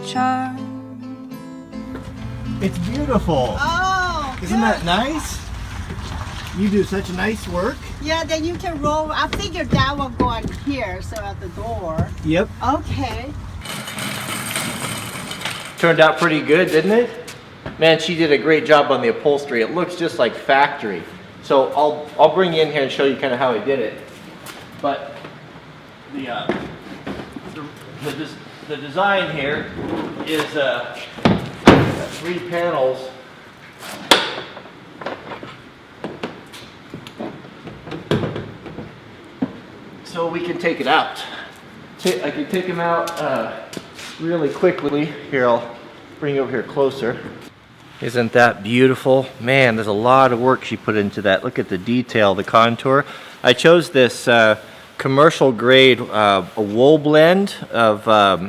charm. It's beautiful. Oh, Isn't that nice? You do such nice work. Yeah, then you can roll. I figured that will go on here, so at the door. Yep. Okay. Turned out pretty good, didn't it? Man, she did a great job on the upholstery. It looks just like factory. So I'll bring you in here and show you kind of how I did it. But the design here is 3 panels. So we can take it out. I can take them out really quickly. Here, I'll bring you over here closer. Isn't that beautiful? Man, there's a lot of work she put into that. Look at the detail, the contour. I chose this commercial grade a wool blend of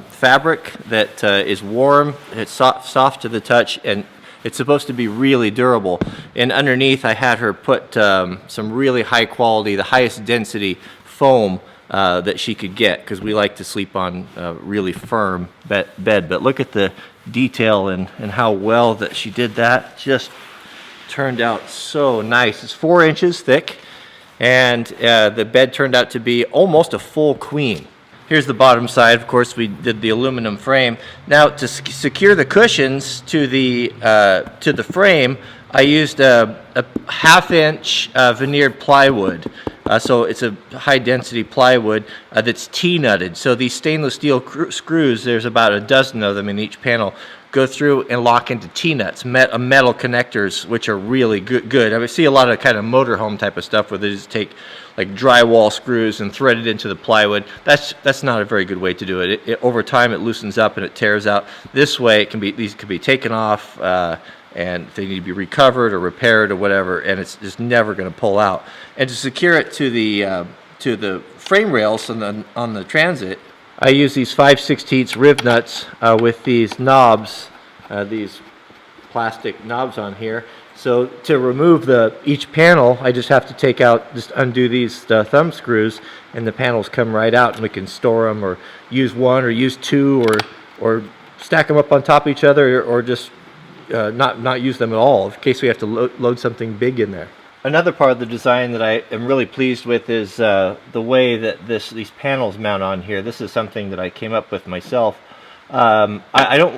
fabric that is warm, it's soft to the touch, and it's supposed to be really durable. And underneath I had her put some really high quality, the highest density foam that she could get, because we like to sleep on a really firm bed. But look at the detail and how well that she did that. Just turned out so nice. It's 4 inches thick, and the bed turned out to be almost a full queen. Here's the bottom side. Of course, we did the aluminum frame. Now, to secure the cushions to the frame, I used a 1/2 inch veneered plywood. So it's a high density plywood that's T-nutted. So these stainless steel screws, there's about a dozen of them in each panel, go through and lock into T-nuts, metal connectors, which are really good. I see a lot of kind of motorhome type of stuff where they just take like drywall screws and thread it into the plywood. That's not a very good way to do it. Over time it loosens up and it tears out. This way these can be taken off and they need to be recovered or repaired or whatever, and it's just never going to pull out. And to secure it to the frame rails on the Transit, I use these 5/16 riv nuts with these knobs, these plastic knobs on here. So to remove each panel, I just have to just undo these thumb screws, and the panels come right out, and we can store them or use one or use two or stack them up on top of each other, or just not use them at all in case we have to load something big in there. Another part of the design that I am really pleased with is the way that these panels mount on here. This is something that I came up with myself. I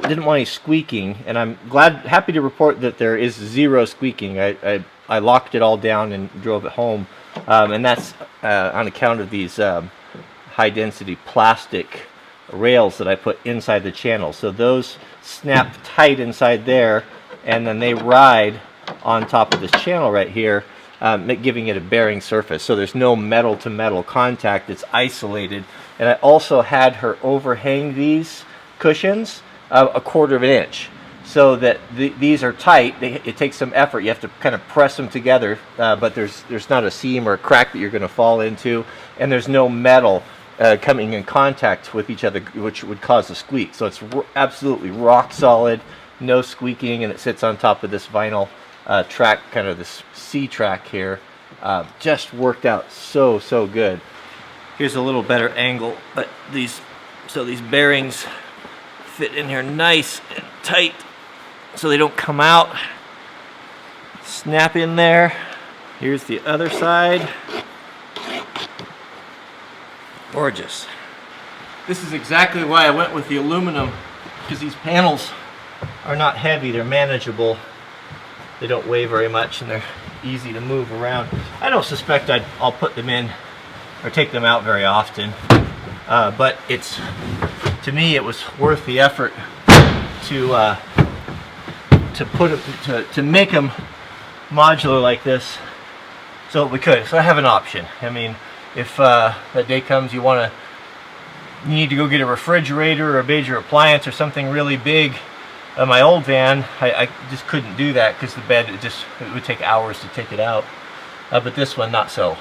didn't want any squeaking, and I'm happy to report that there is 0 squeaking. I locked it all down and drove it home, and that's on account of these high density plastic rails that I put inside the channel. So those snap tight inside there, and then they ride on top of this channel right here, giving it a bearing surface. So there's no metal to metal contact. It's isolated. And I also had her overhang these cushions 1/4 of an inch, so that these are tight. It takes some effort. You have to kind of press them together, but there's not a seam or a crack that you're going to fall into, and there's no metal coming in contact with each other, which would cause a squeak. So it's absolutely rock solid, no squeaking, and it sits on top of this vinyl track, kind of this C-track here. Just worked out so good. Here's a little better angle, but these bearings fit in here nice and tight so they don't come out. Snap in there. Here's the other side. Gorgeous. This is exactly why I went with the aluminum, because these panels are not heavy, they're manageable. They don't weigh very much, and they're easy to move around. I don't suspect I'll put them in or take them out very often, but to me it was worth the effort to make them modular like this, so we could. So I have an option. I mean, if that day comes you need to go get a refrigerator or a major appliance or something really big. My old van, I just couldn't do that because the bed, it would take hours to take it out. But this one, not so.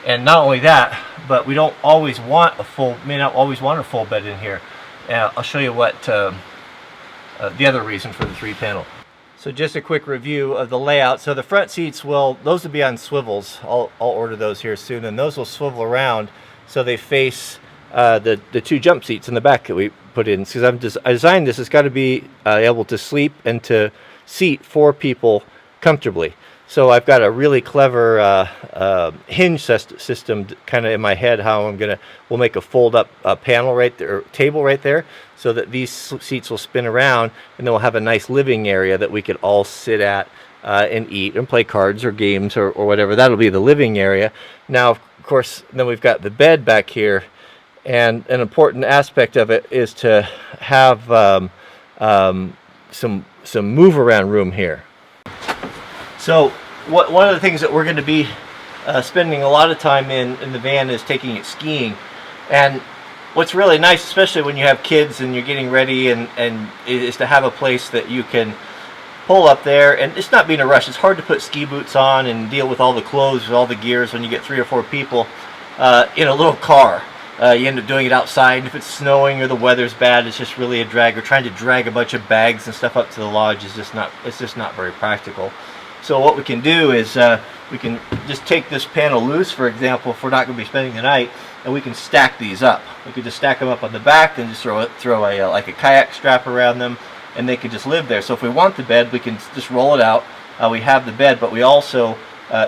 And not only that, but we don't always want may not always want a full bed in here. I'll show you what the other reason for the 3-panel. So just a quick review of the layout. So the front seats those will be on swivels. I'll order those here soon, and those will swivel around so they face the 2 jump seats in the back that we put in, because I designed this. It's got to be able to sleep and to seat 4 people comfortably. So I've got a really clever hinge system kind of in my head, how we'll make a fold-up panel right there, or table right there, so that these seats will spin around, and then we'll have a nice living area that we could all sit at and eat and play cards or games or whatever. That'll be the living area. Now, of course, then we've got the bed back here, and an important aspect of it is to have some move-around room here. So one of the things that we're going to be spending a lot of time in the van is taking it skiing. And what's really nice, especially when you have kids and you're getting ready, and is to have a place that you can pull up there, and it's not being a rush. It's hard to put ski boots on and deal with all the clothes, all the gears when you get 3 or 4 people in a little car. You end up doing it outside, and if it's snowing or the weather's bad, it's just really a drag. Or trying to drag a bunch of bags and stuff up to the lodge is just not very practical. So what we can do is we can just take this panel loose, for example, if we're not going to be spending the night, and we can stack these up. We could just stack them up on the back and just throw a like a kayak strap around them, and they could just live there. So if we want the bed, we can just roll it out. We have the bed, but we also,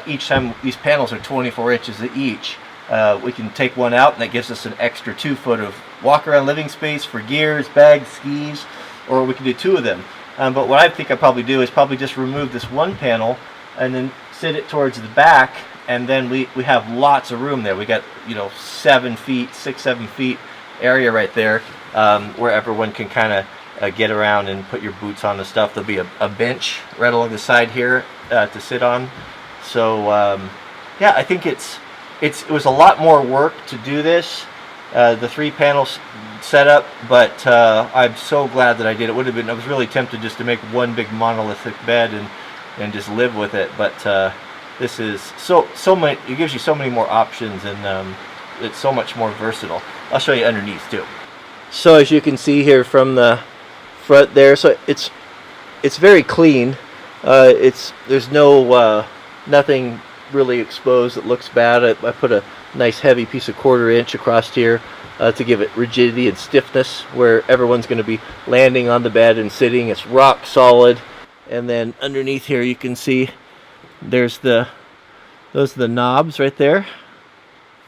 each time, these panels are 24 inches each, we can take one out, and that gives us an extra 2 foot of walk around living space for gears, bags, skis, or we can do 2 of them. But what I think I'll probably do is probably just remove this one panel and then sit it towards the back, and then we have lots of room there. We got 7 feet, 6-7 feet area right there, where everyone can kind of get around and put your boots on and stuff. There'll be a bench right along the side here to sit on. So yeah, I think it was a lot more work to do this, the 3 panels setup, but I'm so glad that I did. I was really tempted just to make one big monolithic bed and just live with it, but this is so many. It gives you so many more options, and it's so much more versatile. I'll show you underneath too. So as you can see here from the front there, so it's very clean. There's no nothing really exposed that looks bad. I put a nice heavy piece of 1/4 inch across here to give it rigidity and stiffness where everyone's going to be landing on the bed and sitting. It's rock solid. And then underneath here you can see those are the knobs right there.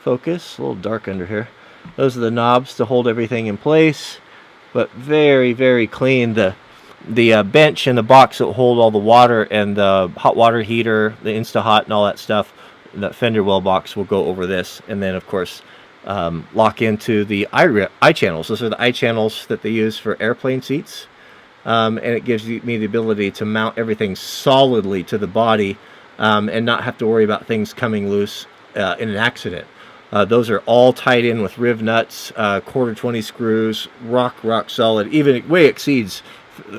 Focus, a little dark under here. Those are the knobs to hold everything in place, but very, very clean. The bench and the box that will hold all the water and the hot water heater, the Insta-Hot and all that stuff, that fender well box will go over this. And then of course lock into the eye channels. Those are the eye channels that they use for airplane seats, and it gives me the ability to mount everything solidly to the body, and not have to worry about things coming loose in an accident. Those are all tied in with riv nuts, 1/4-20 screws, rock solid. Even way exceeds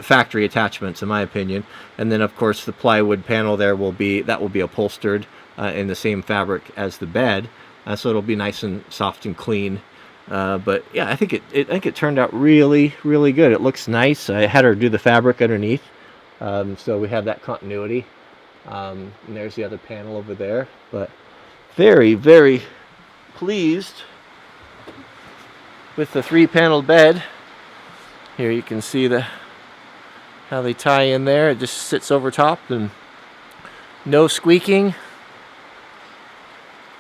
factory attachments in my opinion. And then of course the plywood panel there will be upholstered in the same fabric as the bed, so it'll be nice and soft and clean. But yeah, I think it turned out really, really good. It looks nice. I had her do the fabric underneath, so we have that continuity. And there's the other panel over there. But very, very pleased with the 3-panel bed. Here you can see how they tie in there. It just sits over top, and no squeaking.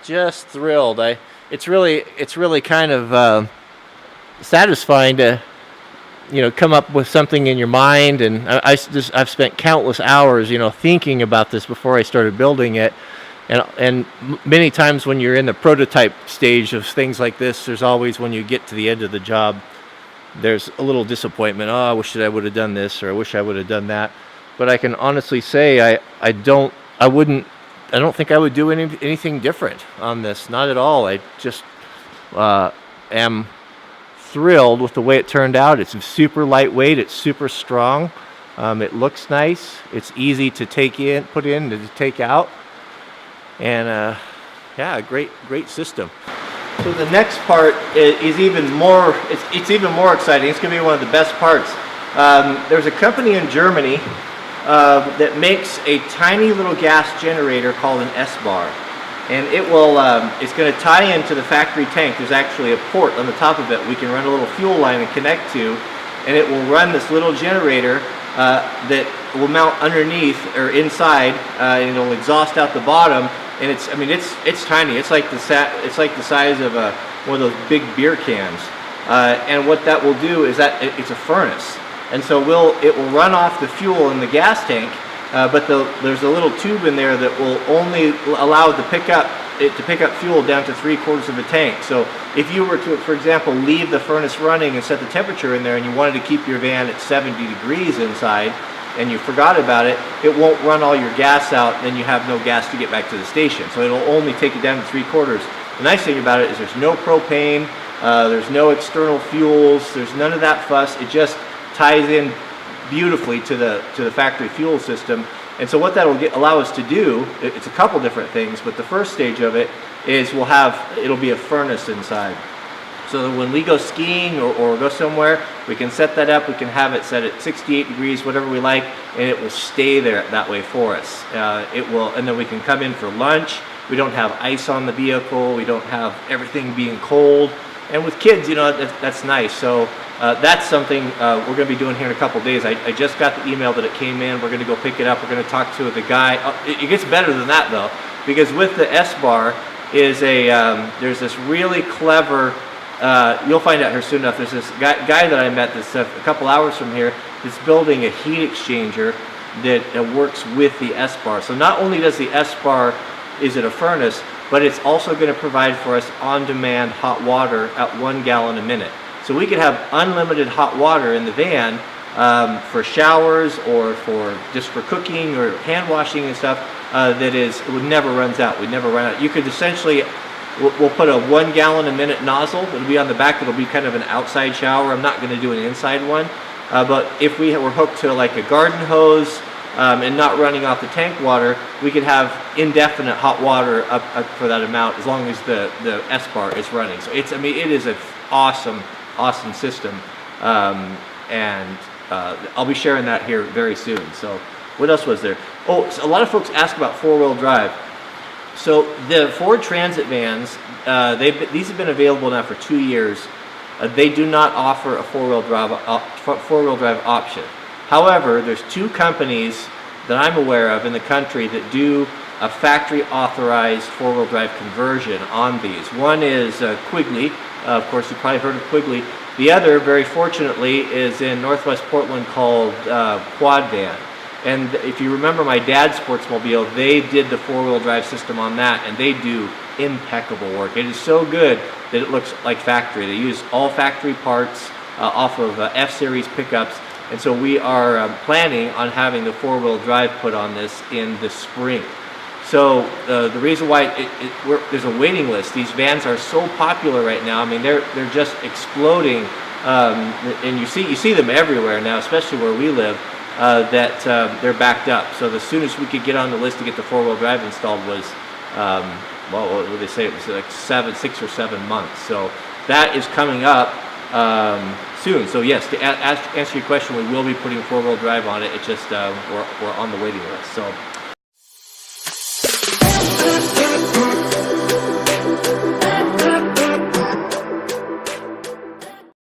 Just thrilled. It's really kind of satisfying to come up with something in your mind, and I've spent countless hours thinking about this before I started building it, and many times when you're in the prototype stage of things like this, there's always, when you get to the end of the job, there's a little disappointment. Oh, I wish that I would have done this, or I wish I would have done that. But I can honestly say I don't think I would do anything different on this. Not at all. I just am thrilled with the way it turned out. It's super lightweight. It's super strong. It looks nice. It's easy to put in, to take out. And yeah, great system. So the next part is even more. It's even more exciting. It's going to be one of the best parts. There's a company in Germany that makes a tiny little gas generator called an S-bar. and it will, it's going to tie into the factory tank. There's actually a port on the top of it we can run a little fuel line and connect to, and it will run this little generator that will mount underneath or inside, and it'll exhaust out the bottom. And it's, I mean, it's tiny. It's like the size of one of those big beer cans. And what that will do is that it's a furnace, and so it will run off the fuel in the gas tank. But there's a little tube in there that will only allow it to pick up fuel down to 3/4 of a tank. So if you were to, for example, leave the furnace running and set the temperature in there, and you wanted to keep your van at 70 degrees inside, and you forgot about it, it won't run all your gas out, and then you have no gas to get back to the station. So it'll only take it down to 3/4. The nice thing about it is there's no propane, there's no external fuels, there's none of that fuss. It just ties in beautifully to the factory fuel system. And so what that will allow us to do, it's a couple different things, but the first stage of it is it'll be a furnace inside. So that when we go skiing or go somewhere, we can set that up, we can have it set at 68 degrees, whatever we like, and it will stay there that way for us. And then we can come in for lunch. We don't have ice on the vehicle, we don't have everything being cold. And with kids, you know, that's nice. So that's something we're going to be doing here in a couple days. I just got the email that it came in. We're going to go pick it up. We're going to talk to the guy. It gets better than that, though, because with the S-Bar is there's this really clever, you'll find out here soon enough, there's this guy that I met that's a couple hours from here that's building a heat exchanger that works with the S-Bar. So not only does the S-Bar, is it a furnace, but it's also going to provide for us on-demand hot water at 1 gallon a minute. So we could have unlimited hot water in the van for showers or just for cooking or hand washing and stuff. It would never runs out. We'd never run out. You could essentially, we'll put a 1 gallon a minute nozzle. It'll be on the back. It'll be kind of an outside shower. I'm not going to do an inside one. But if we were hooked to like a garden hose, and not running off the tank water, we could have indefinite hot water up for that amount as long as the S-Bar is running. So it is an awesome system, and I'll be sharing that here very soon. So what else was there? Oh, so a lot of folks ask about four-wheel drive. So the Ford Transit vans, these have been available now for 2 years. They do not offer a four-wheel drive option. However, there's 2 companies that I'm aware of in the country that do a factory authorized four-wheel drive conversion on these. One is Quigley. Of course, you've probably heard of Quigley. The other, very fortunately, is in Northwest Portland called Quad Van. And if you remember my dad's Sportsmobile, they did the four-wheel drive system on that, and they do impeccable work. It is so good that it looks like factory. They use all factory parts off of F-Series pickups. And so we are planning on having the four-wheel drive put on this in the spring. So the reason why there's a waiting list. These vans are so popular right now. I mean, they're just exploding, and you see them everywhere now, especially where we live. That they're backed up. So the soonest we could get on the list to get the four-wheel drive installed was, what did they say? It was like 6 or 7 months. So that is coming up soon. So yes, to answer your question, we will be putting four-wheel drive on it. It's just we're on the waiting list. So